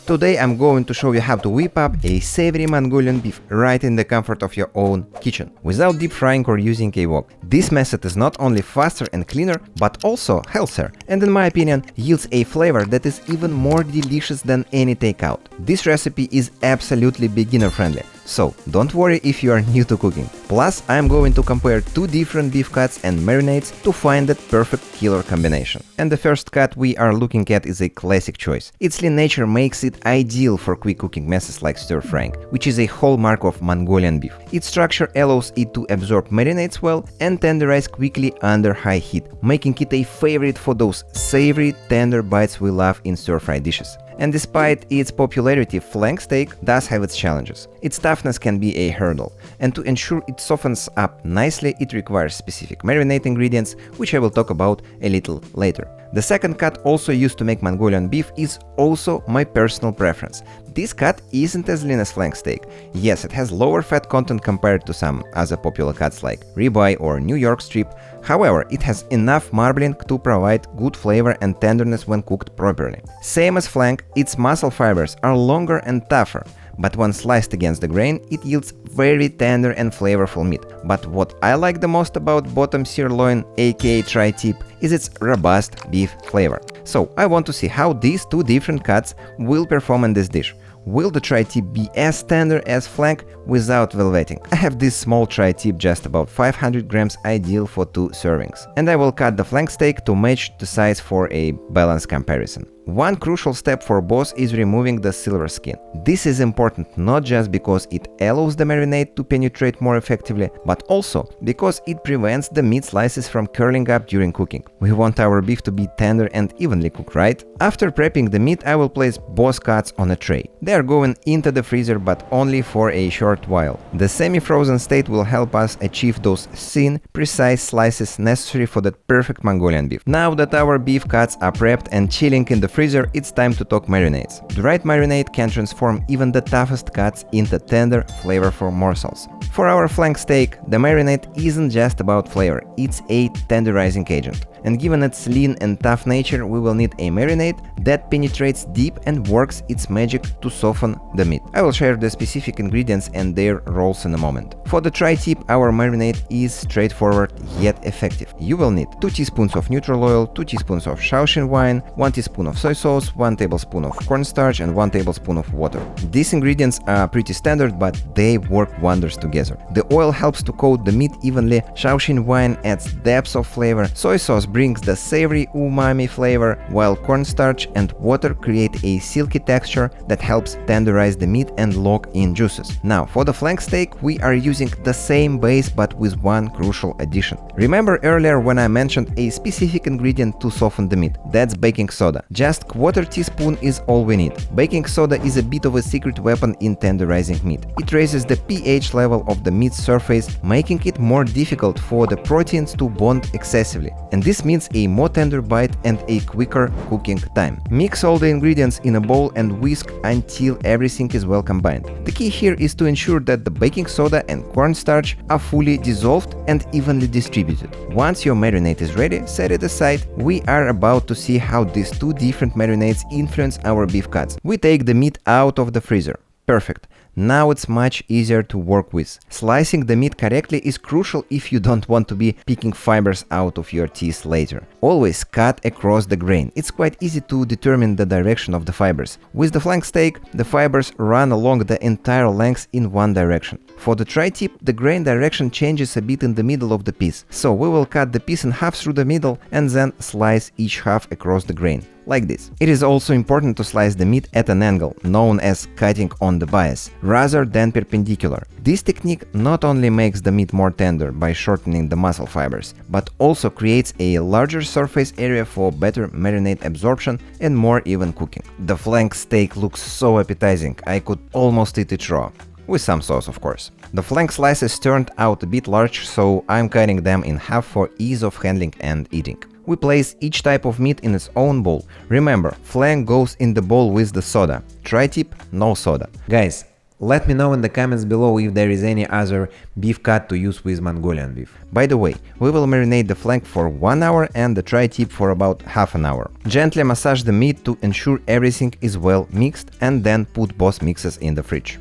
Today I'm going to show you how to whip up a savory Mongolian beef right in the comfort of your own kitchen, without deep frying or using a wok. This method is not only faster and cleaner, but also healthier, and in my opinion yields a flavor that is even more delicious than any takeout. This recipe is absolutely beginner friendly, so don't worry if you are new to cooking. Plus, I am going to compare two different beef cuts and marinades to find that perfect killer combination. And the first cut we are looking at is a classic choice. Its lean nature makes it ideal for quick cooking methods like stir frying, which is a hallmark of Mongolian beef. Its structure allows it to absorb marinades well and tenderize quickly under high heat, making it a favorite for those savory, tender bites we love in stir-fry dishes. And despite its popularity, flank steak does have its challenges. Its toughness can be a hurdle, and to ensure it softens up nicely, it requires specific marinade ingredients, which I will talk about a little later. The second cut, also used to make Mongolian beef, is also my personal preference. This cut isn't as lean as flank steak. Yes, it has lower fat content compared to some other popular cuts like ribeye or New York strip. However, it has enough marbling to provide good flavor and tenderness when cooked properly. Same as flank, its muscle fibers are longer and tougher, but when sliced against the grain, it yields very tender and flavorful meat. But what I like the most about bottom sirloin, aka tri-tip, is its robust beef flavor. So I want to see how these two different cuts will perform in this dish. Will the tri-tip be as tender as flank without velveting? I have this small tri-tip, just about 500 grams, ideal for 2 servings. And I will cut the flank steak to match the size for a balanced comparison. One crucial step for both is removing the silver skin. This is important not just because it allows the marinade to penetrate more effectively, but also because it prevents the meat slices from curling up during cooking. We want our beef to be tender and evenly cooked, right? After prepping the meat, I will place both cuts on a tray. They are going into the freezer, but only for a short while. The semi-frozen state will help us achieve those thin, precise slices necessary for that perfect Mongolian beef. Now that our beef cuts are prepped and chilling in the freezer, it's time to talk marinades. The right marinade can transform even the toughest cuts into tender, flavorful morsels. For our flank steak, the marinade isn't just about flavor, it's a tenderizing agent. And given its lean and tough nature, we will need a marinade that penetrates deep and works its magic to soften the meat. I will share the specific ingredients and their roles in a moment. For the tri-tip, our marinade is straightforward yet effective. You will need 2 teaspoons of neutral oil, 2 teaspoons of Shaoxing wine, 1 teaspoon of soy sauce, 1 tablespoon of cornstarch, and 1 tablespoon of water. These ingredients are pretty standard, but they work wonders together. The oil helps to coat the meat evenly, Shaoxing wine adds depth of flavor, soy sauce brings the savory umami flavor, while cornstarch and water create a silky texture that helps tenderize the meat and lock in juices. Now, for the flank steak, we are using the same base but with one crucial addition. Remember earlier when I mentioned a specific ingredient to soften the meat? That's baking soda. Just 1/4 teaspoon is all we need. Baking soda is a bit of a secret weapon in tenderizing meat. It raises the pH level of the meat's surface, making it more difficult for the proteins to bond excessively. And this means a more tender bite and a quicker cooking time. Mix all the ingredients in a bowl and whisk until everything is well combined. The key here is to ensure that the baking soda and cornstarch are fully dissolved and evenly distributed. Once your marinade is ready, set it aside. We are about to see how these two different marinades influence our beef cuts. We take the meat out of the freezer. Perfect. Now it's much easier to work with. Slicing the meat correctly is crucial if you don't want to be picking fibers out of your teeth later. Always cut across the grain. It's quite easy to determine the direction of the fibers. With the flank steak, the fibers run along the entire length in one direction. For the tri-tip, the grain direction changes a bit in the middle of the piece. So we will cut the piece in half through the middle and then slice each half across the grain, like this. It is also important to slice the meat at an angle, known as cutting on the bias, rather than perpendicular. This technique not only makes the meat more tender by shortening the muscle fibers, but also creates a larger surface area for better marinade absorption and more even cooking. The flank steak looks so appetizing, I could almost eat it raw. With some sauce, of course. The flank slices turned out a bit large, so I'm cutting them in half for ease of handling and eating. We place each type of meat in its own bowl. Remember, flank goes in the bowl with the soda. Tri-tip, no soda. Guys, Let me know in the comments below if there is any other beef cut to use with Mongolian beef. By the way, we will marinate the flank for 1 hour and the tri-tip for about half an hour. Gently massage the meat to ensure everything is well mixed and then put both mixes in the fridge.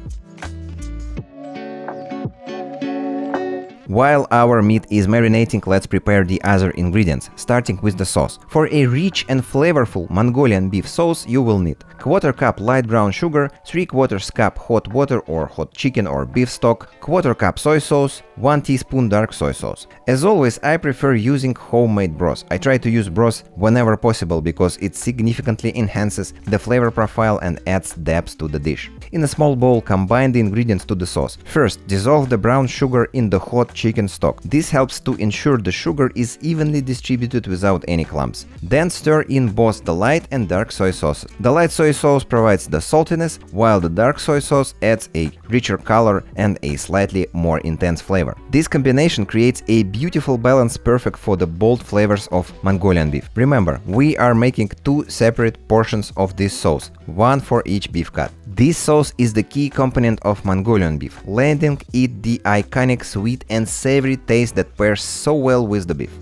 While our meat is marinating, let's prepare the other ingredients, starting with the sauce. For a rich and flavorful Mongolian beef sauce, you will need 1/4 cup light brown sugar, 3/4 cup hot water or hot chicken or beef stock, 1/4 cup soy sauce, 1 teaspoon dark soy sauce. As always, I prefer using homemade broth. I try to use broth whenever possible because it significantly enhances the flavor profile and adds depth to the dish. In a small bowl, combine the ingredients to the sauce. First, dissolve the brown sugar in the hot chicken stock. This helps to ensure the sugar is evenly distributed without any clumps. Then stir in both the light and dark soy sauces. The light soy sauce provides the saltiness, while the dark soy sauce adds a richer color and a slightly more intense flavor. This combination creates a beautiful balance perfect for the bold flavors of Mongolian beef. Remember, we are making 2 separate portions of this sauce, one for each beef cut. This sauce is the key component of Mongolian beef, lending it the iconic sweet and savory taste that pairs so well with the beef.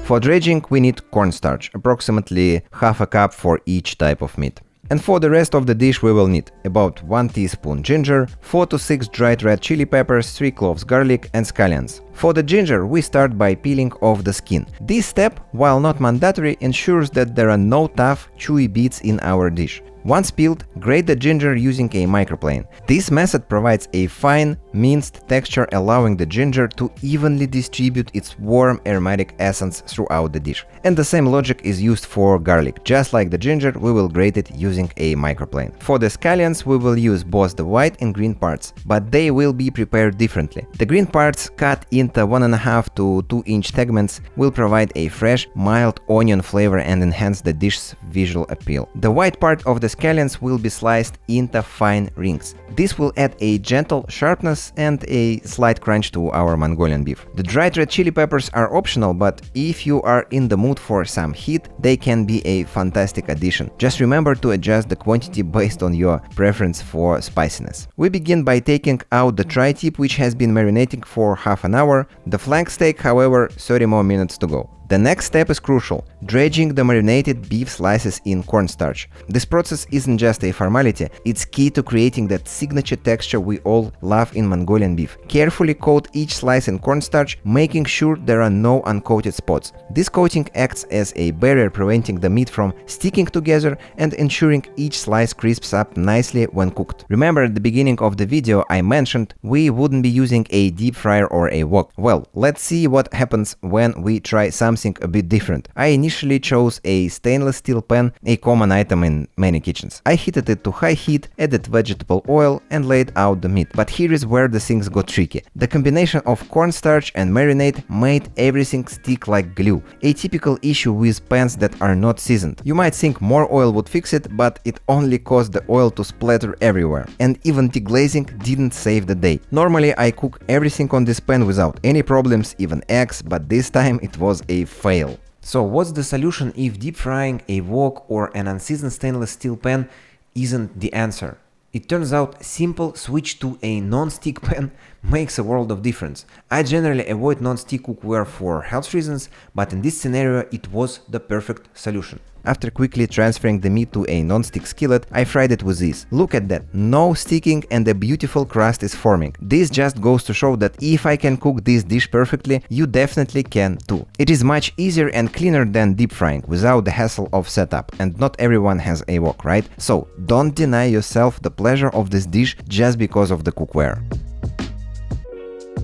For dredging, we need cornstarch, approximately half a cup for each type of meat. And for the rest of the dish we will need about 1 teaspoon ginger, 4 to 6 dried red chili peppers, 3 cloves garlic and scallions. For the ginger, we start by peeling off the skin. This step, while not mandatory, ensures that there are no tough, chewy bits in our dish. Once peeled, grate the ginger using a microplane. This method provides a fine, minced texture, allowing the ginger to evenly distribute its warm aromatic essence throughout the dish. And the same logic is used for garlic. Just like the ginger, we will grate it using a microplane. For the scallions, we will use both the white and green parts, but they will be prepared differently. The green parts, cut into 1.5 to 2 inch segments, will provide a fresh, mild onion flavor and enhance the dish's visual appeal. The white part of the scallions will be sliced into fine rings. This will add a gentle sharpness and a slight crunch to our Mongolian beef. The dried red chili peppers are optional, but if you are in the mood for some heat, they can be a fantastic addition. Just remember to adjust the quantity based on your preference for spiciness. We begin by taking out the tri-tip, which has been marinating for half an hour. The flank steak, however, 30 more minutes to go. The next step is crucial: dredging the marinated beef slices in cornstarch. This process isn't just a formality, it's key to creating that signature texture we all love in Mongolian beef. Carefully coat each slice in cornstarch, making sure there are no uncoated spots. This coating acts as a barrier, preventing the meat from sticking together and ensuring each slice crisps up nicely when cooked. Remember, at the beginning of the video I mentioned we wouldn't be using a deep fryer or a wok. Well, let's see what happens when we try something a bit different. I initially chose a stainless steel pan, a common item in many kitchens. I heated it to high heat, added vegetable oil and laid out the meat. But here is where the things got tricky. The combination of cornstarch and marinade made everything stick like glue, a typical issue with pans that are not seasoned. You might think more oil would fix it, but it only caused the oil to splatter everywhere. And even deglazing didn't save the day. Normally I cook everything on this pan without any problems, even eggs, but this time it was a fail. So what's the solution if deep frying, a wok or an unseasoned stainless steel pan isn't the answer? It turns out simple switch to a non-stick pan makes a world of difference. I generally avoid non-stick cookware for health reasons, but in this scenario it was the perfect solution. After quickly transferring the meat to a non-stick skillet, I fried it with this. Look at that, no sticking and a beautiful crust is forming. This just goes to show that if I can cook this dish perfectly, you definitely can too. It is much easier and cleaner than deep frying, without the hassle of setup, and not everyone has a wok, right? So don't deny yourself the pleasure of this dish just because of the cookware.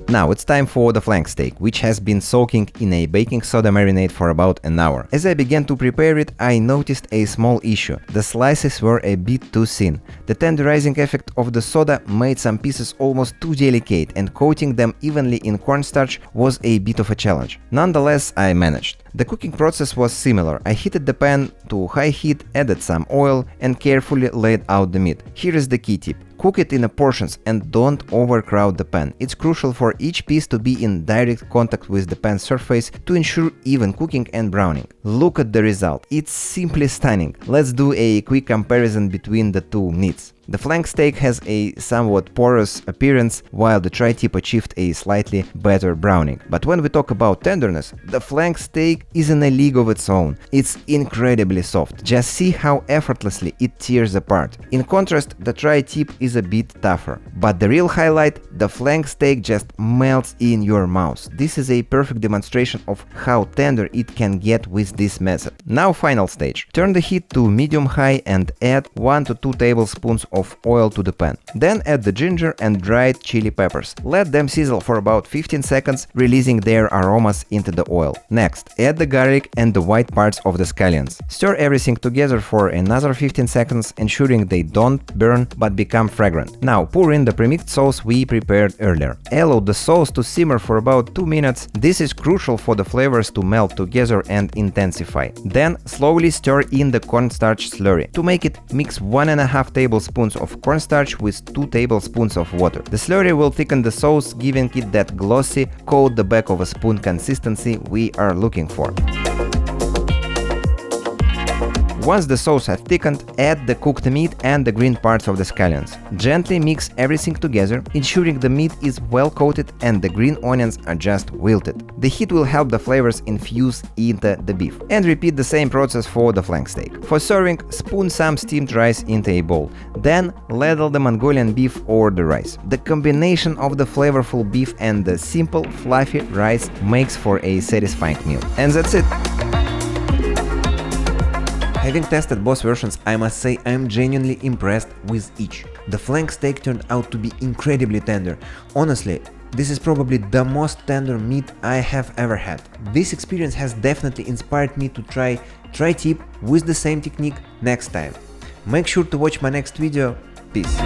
Now it's time for the flank steak, which has been soaking in a baking soda marinade for about an hour. As I began to prepare it, I noticed a small issue. The slices were a bit too thin. The tenderizing effect of the soda made some pieces almost too delicate, and coating them evenly in cornstarch was a bit of a challenge. Nonetheless, I managed. The cooking process was similar. I heated the pan to high heat, added some oil, and carefully laid out the meat. Here is the key tip. Cook it in portions and don't overcrowd the pan. It's crucial for each piece to be in direct contact with the pan surface to ensure even cooking and browning. Look at the result. It's simply stunning. Let's do a quick comparison between the two meats. The flank steak has a somewhat porous appearance, while the tri-tip achieved a slightly better browning. But when we talk about tenderness, the flank steak is in a league of its own. It's incredibly soft. Just see how effortlessly it tears apart. In contrast, the tri-tip is a bit tougher. But the real highlight, the flank steak just melts in your mouth. This is a perfect demonstration of how tender it can get with this method. Now final stage. Turn the heat to medium-high and add 1 to 2 tablespoons of oil to the pan. Then add the ginger and dried chili peppers. Let them sizzle for about 15 seconds, releasing their aromas into the oil. Next, add the garlic and the white parts of the scallions. Stir everything together for another 15 seconds, ensuring they don't burn but become fragrant. Now pour in the premixed sauce we prepared earlier. Allow the sauce to simmer for about 2 minutes. This is crucial for the flavors to melt together and intensify. Then slowly stir in the cornstarch slurry. To make it, mix 1.5 tablespoons of cornstarch with 2 tablespoons of water. The slurry will thicken the sauce, giving it that glossy, coat the back of a spoon consistency we are looking for. Once the sauce has thickened, add the cooked meat and the green parts of the scallions. Gently mix everything together, ensuring the meat is well coated and the green onions are just wilted. The heat will help the flavors infuse into the beef. And repeat the same process for the flank steak. For serving, spoon some steamed rice into a bowl. Then ladle the Mongolian beef over the rice. The combination of the flavorful beef and the simple, fluffy rice makes for a satisfying meal. And that's it! Having tested both versions, I must say I'm genuinely impressed with each. The flank steak turned out to be incredibly tender. Honestly, this is probably the most tender meat I have ever had. This experience has definitely inspired me to try tri-tip with the same technique next time. Make sure to watch my next video. Peace.